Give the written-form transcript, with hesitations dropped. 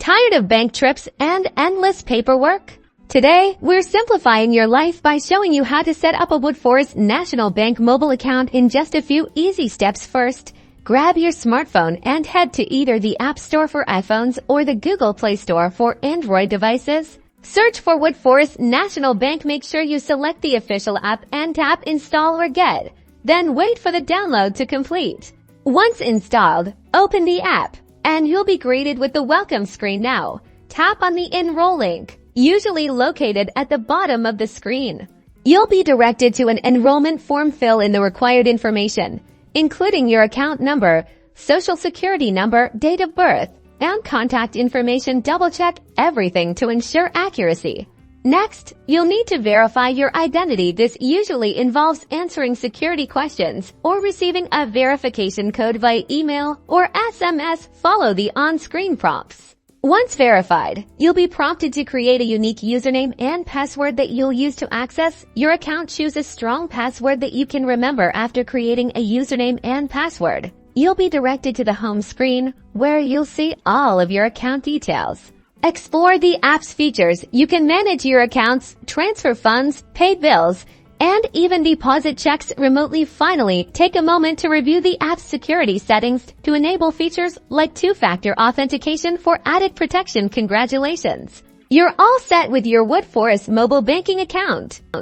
Tired of bank trips and endless paperwork? Today, we're simplifying your life by showing you how to set up a Woodforest National Bank mobile account in just a few easy steps. First, grab your smartphone and head to either the App Store for iPhones or the Google Play Store for Android devices. Search for Woodforest National Bank. Make sure you select the official app and tap Install or Get. Then wait for the download to complete. Once installed, open the app, and you'll be greeted with the welcome screen. Now, tap on the Enroll link, usually located at the bottom of the screen. You'll be directed to an enrollment form. Fill in the required information, including your account number, social security number, date of birth, and contact information. Double-check everything to ensure accuracy. Next, you'll need to verify your identity. This usually involves answering security questions or receiving a verification code via email or SMS. Follow the on-screen prompts. Once verified, you'll be prompted to create a unique username and password that you'll use to access your account. Choose a strong password that you can remember. After creating a username and password, you'll be directed to the home screen where you'll see all of your account details. Explore the app's features. You can manage your accounts, transfer funds, pay bills, and even deposit checks remotely. Finally, take a moment to review the app's security settings to enable features like two-factor authentication for added protection. Congratulations! You're all set with your Woodforest mobile banking account.